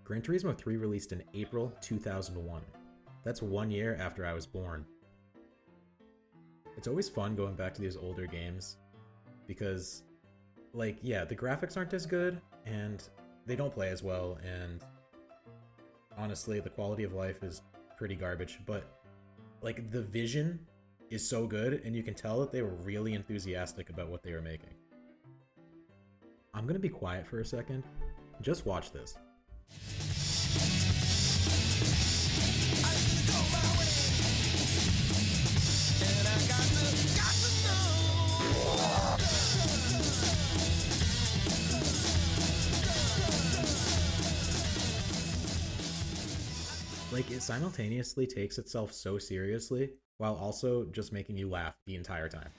Gran Turismo 3 released in April 2001. That's 1 year after I was born. It's always fun going back to these older games because, like, yeah, the graphics aren't as good and they don't play as well, and honestly, the quality of life is pretty garbage, but like the vision is so good and you can tell that they were really enthusiastic about what they were making. I'm gonna be quiet for a second. Just watch this. Like, it simultaneously takes itself so seriously while also just making you laugh the entire time.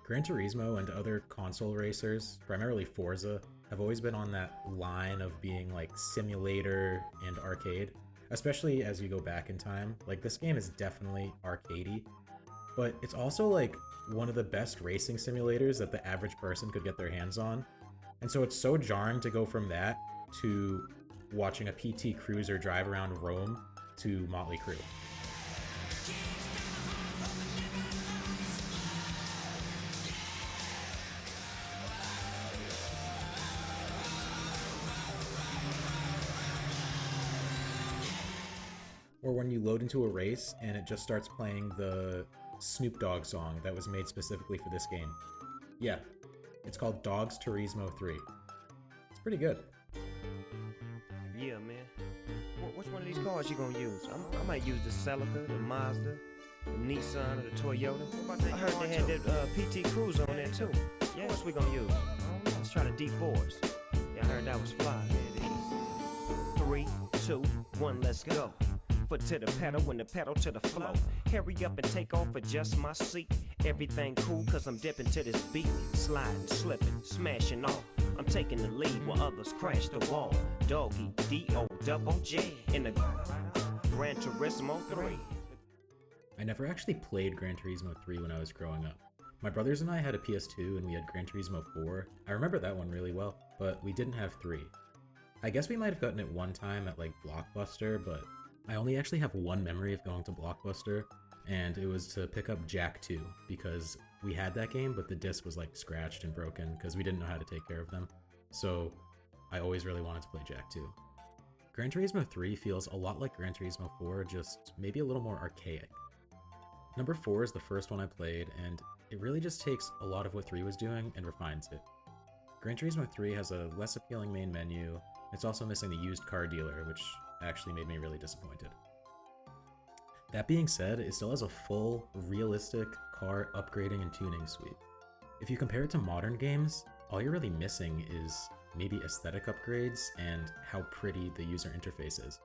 Gran Turismo and other console racers, primarily Forza, have always been on that line of being like simulator and arcade, especially as you go back in time. Like, this game is definitely arcadey, but it's also like one of the best racing simulators that the average person could get their hands on. And so it's so jarring to go from that to watching a PT Cruiser drive around Rome to Motley Crue. Or when you load into a race and it just starts playing the Snoop Dogg song that was made specifically for this game. Yeah, it's called Dogs Turismo 3. It's pretty good. Yeah, man. Which one of these cars you gonna use? I might use the Celica, the Mazda, the Nissan, or the Toyota. I heard they had that PT Cruiser on there too. Yeah, what's we gonna use? Let's try the D4s. Yeah, I heard that was fly. 3, 2, 1, let's go. Foot to the pedal and the pedal to the flow. Hurry up and take off, adjust my seat. Everything cool cause I'm dipping to this beat. Sliding, slipping, smashing off. I'm taking the lead while others crash the wall. Doggy, D-O-double-G in the Gran Turismo 3. I never actually played Gran Turismo 3 when I was growing up. My brothers and I had a PS2 and we had Gran Turismo 4. I remember that one really well, but we didn't have 3. I guess we might have gotten it one time at like Blockbuster, but I only actually have one memory of going to Blockbuster, and it was to pick up Jak 2, because we had that game, but the disc was like scratched and broken because we didn't know how to take care of them. So I always really wanted to play Jak 2. Gran Turismo 3 feels a lot like Gran Turismo 4, just maybe a little more archaic. Number 4 is the first one I played, and it really just takes a lot of what 3 was doing and refines it. Gran Turismo 3 has a less appealing main menu. It's also missing the used car dealer, which actually made me really disappointed. That being said, it still has a full, realistic car upgrading and tuning suite. If you compare it to modern games, all you're really missing is maybe aesthetic upgrades and how pretty the user interface is.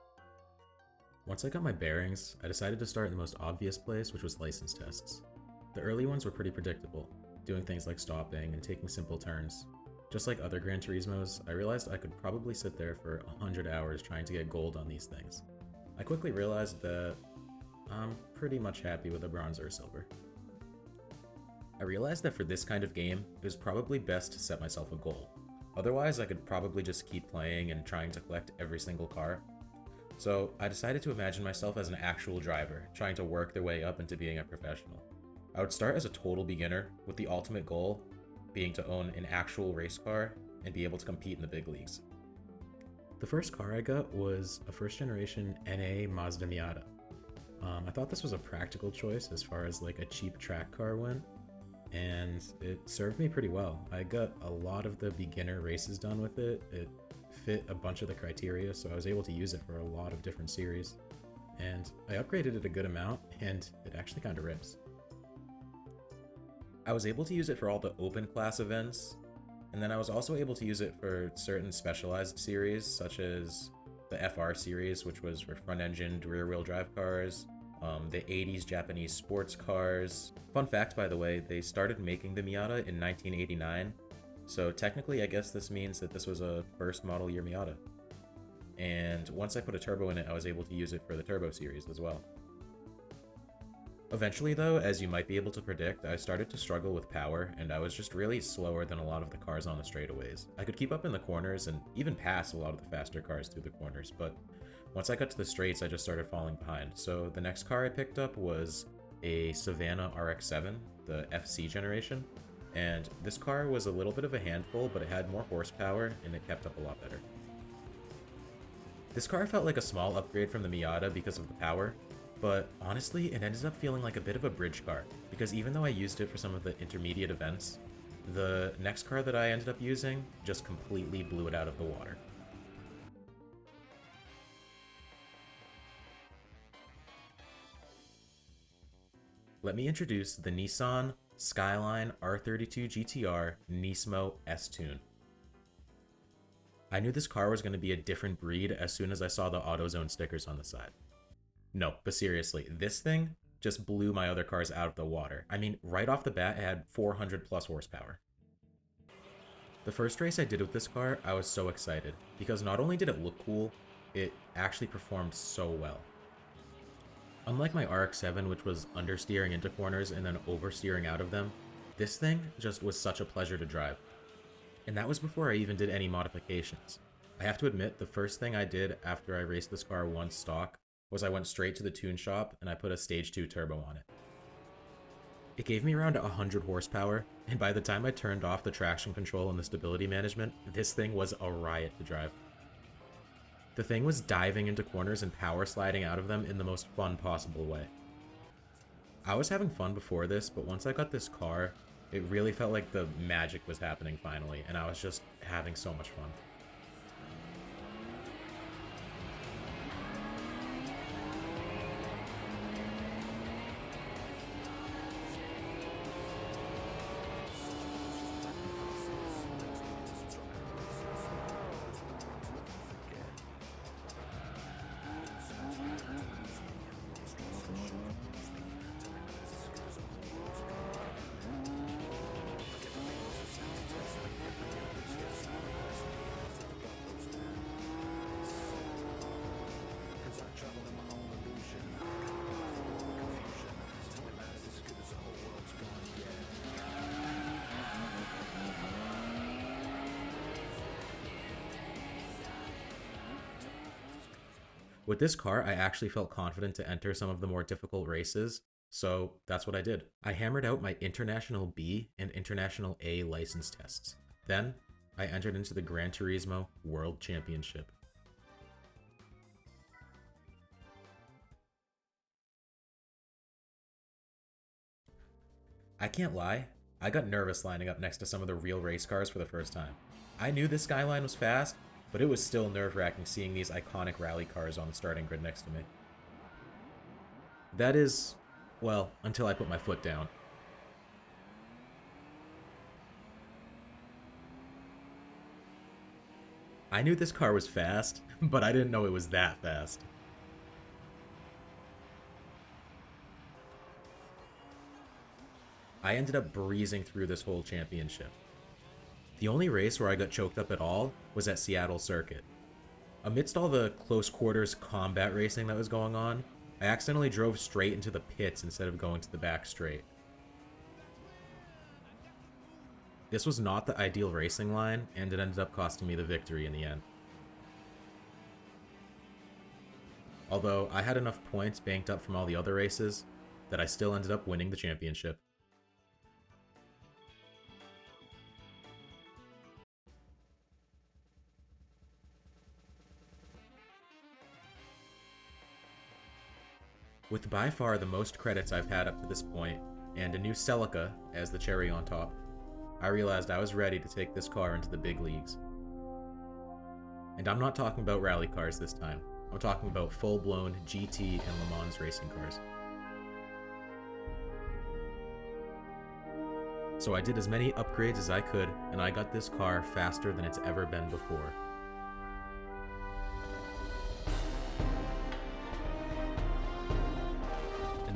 Once I got my bearings, I decided to start in the most obvious place, which was license tests. The early ones were pretty predictable, doing things like stopping and taking simple turns. Just like other Gran Turismos, I realized I could probably sit there for 100 hours trying to get gold on these things. I quickly realized that I'm pretty much happy with a bronze or a silver. I realized that for this kind of game, it was probably best to set myself a goal. Otherwise, I could probably just keep playing and trying to collect every single car. So I decided to imagine myself as an actual driver, trying to work their way up into being a professional. I would start as a total beginner, with the ultimate goal being to own an actual race car and be able to compete in the big leagues. The first car I got was a first generation NA Mazda Miata. I thought this was a practical choice as far as like a cheap track car went, and it served me pretty well. I got a lot of the beginner races done with it. It fit a bunch of the criteria, so I was able to use it for a lot of different series. And I upgraded it a good amount, and it actually kind of rips. I was able to use it for all the open class events, and then I was also able to use it for certain specialized series, such as the FR series, which was for front-engined rear-wheel drive cars, the 80s Japanese sports cars. Fun fact, by the way, they started making the Miata in 1989, so technically I guess this means that this was a first model year Miata. And once I put a turbo in it, I was able to use it for the Turbo series as well. Eventually though, as you might be able to predict, I started to struggle with power, and I was just really slower than a lot of the cars on the straightaways. I could keep up in the corners and even pass a lot of the faster cars through the corners, but once I got to the straights, I just started falling behind. So the next car I picked up was a Savannah RX-7, the FC generation, and this car was a little bit of a handful, but it had more horsepower and it kept up a lot better. This car felt like a small upgrade from the Miata because of the power, but honestly, it ended up feeling like a bit of a bridge car, because even though I used it for some of the intermediate events, the next car that I ended up using just completely blew it out of the water. Let me introduce the Nissan Skyline R32 GTR Nismo S-Tune. I knew this car was going to be a different breed as soon as I saw the AutoZone stickers on the side. No, but seriously, this thing just blew my other cars out of the water. I mean, right off the bat, it had 400 plus horsepower. The first race I did with this car, I was so excited, because not only did it look cool, it actually performed so well. Unlike my RX-7, which was understeering into corners and then oversteering out of them, this thing just was such a pleasure to drive. And that was before I even did any modifications. I have to admit, the first thing I did after I raced this car once stock was I went straight to the tune shop and I put a Stage 2 turbo on it. It gave me around 100 horsepower, and by the time I turned off the traction control and the stability management, this thing was a riot to drive. The thing was diving into corners and power sliding out of them in the most fun possible way. I was having fun before this, but once I got this car, it really felt like the magic was happening finally, and I was just having so much fun. With this car, I actually felt confident to enter some of the more difficult races, so that's what I did. I hammered out my International B and International A license tests. Then, I entered into the Gran Turismo World Championship. I can't lie, I got nervous lining up next to some of the real race cars for the first time. I knew this Skyline was fast, but it was still nerve-wracking seeing these iconic rally cars on the starting grid next to me. That is, well, until I put my foot down. I knew this car was fast, but I didn't know it was that fast. I ended up breezing through this whole championship. The only race where I got choked up at all was at Seattle Circuit. Amidst all the close quarters combat racing that was going on, I accidentally drove straight into the pits instead of going to the back straight. This was not the ideal racing line, and it ended up costing me the victory in the end. Although I had enough points banked up from all the other races that I still ended up winning the championship. With by far the most credits I've had up to this point, and a new Celica as the cherry on top, I realized I was ready to take this car into the big leagues. And I'm not talking about rally cars this time, I'm talking about full-blown GT and Le Mans racing cars. So I did as many upgrades as I could, and I got this car faster than it's ever been before.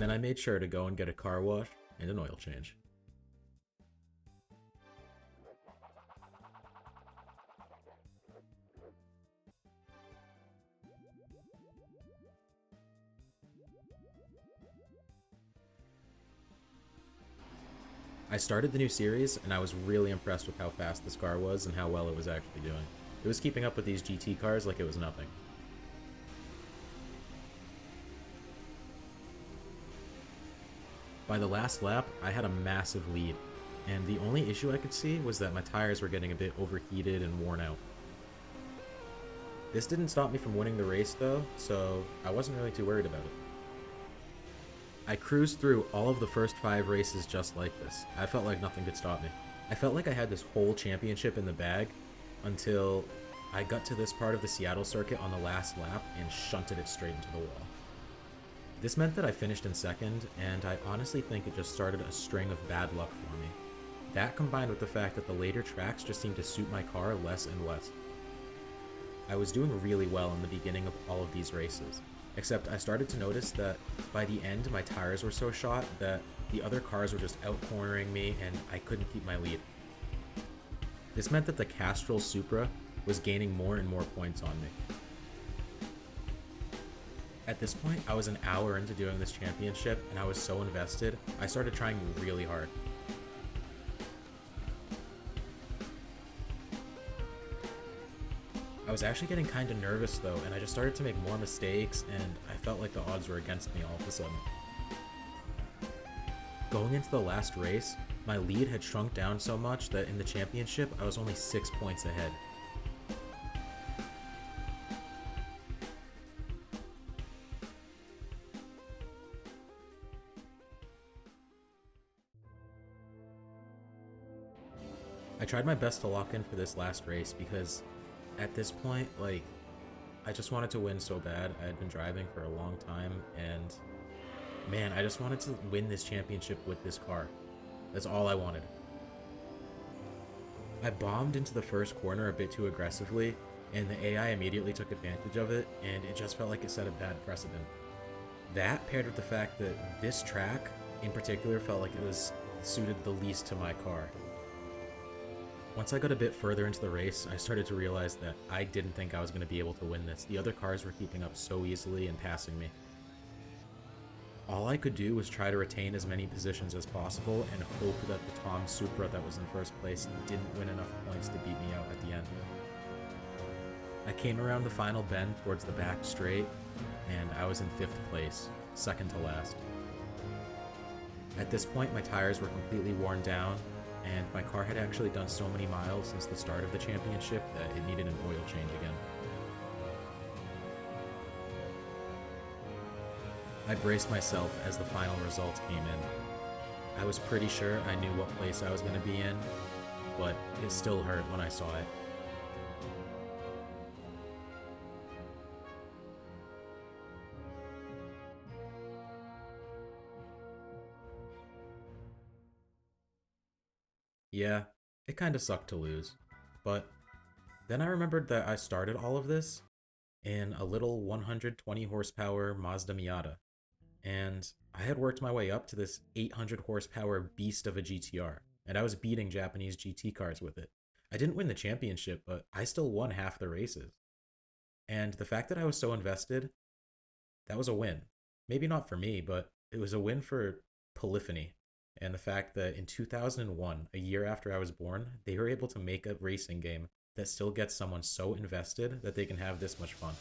and then I made sure to go and get a car wash and an oil change. I started the new series, and I was really impressed with how fast this car was and how well it was actually doing. It was keeping up with these GT cars like it was nothing. By the last lap, I had a massive lead, and the only issue I could see was that my tires were getting a bit overheated and worn out. This didn't stop me from winning the race though, so I wasn't really too worried about it. I cruised through all of the first 5 races just like this. I felt like nothing could stop me. I felt like I had this whole championship in the bag until I got to this part of the Seattle circuit on the last lap and shunted it straight into the wall. This meant that I finished in second, and I honestly think it just started a string of bad luck for me. That combined with the fact that the later tracks just seemed to suit my car less and less. I was doing really well in the beginning of all of these races, except I started to notice that by the end my tires were so shot that the other cars were just out-cornering me and I couldn't keep my lead. This meant that the Castrol Supra was gaining more and more points on me. At this point, I was an hour into doing this championship and I was so invested, I started trying really hard. I was actually getting kind of nervous though, and I just started to make more mistakes, and I felt like the odds were against me all of a sudden. Going into the last race, my lead had shrunk down so much that in the championship, I was only 6 points ahead. I tried my best to lock in for this last race because at this point, like, I just wanted to win so bad. I had been driving for a long time, and man, I just wanted to win this championship with this car. That's all I wanted. I bombed into the first corner a bit too aggressively, and the AI immediately took advantage of it, and it just felt like it set a bad precedent. That, paired with the fact that this track, in particular, felt like it was suited the least to my car. Once I got a bit further into the race, I started to realize that I didn't think I was going to be able to win this. The other cars were keeping up so easily and passing me. All I could do was try to retain as many positions as possible and hope that the Tom Supra that was in first place didn't win enough points to beat me out at the end. I came around the final bend towards the back straight, and I was in 5th place, second to last. At this point, my tires were completely worn down, and my car had actually done so many miles since the start of the championship that it needed an oil change again. I braced myself as the final results came in. I was pretty sure I knew what place I was going to be in, but it still hurt when I saw it. Yeah, it kinda sucked to lose, but then I remembered that I started all of this in a little 120 horsepower Mazda Miata, and I had worked my way up to this 800 horsepower beast of a GTR, and I was beating Japanese GT cars with it. I didn't win the championship, but I still won half the races. And the fact that I was so invested, that was a win. Maybe not for me, but it was a win for Polyphony. And the fact that in 2001, a year after I was born, they were able to make a racing game that still gets someone so invested that they can have this much fun.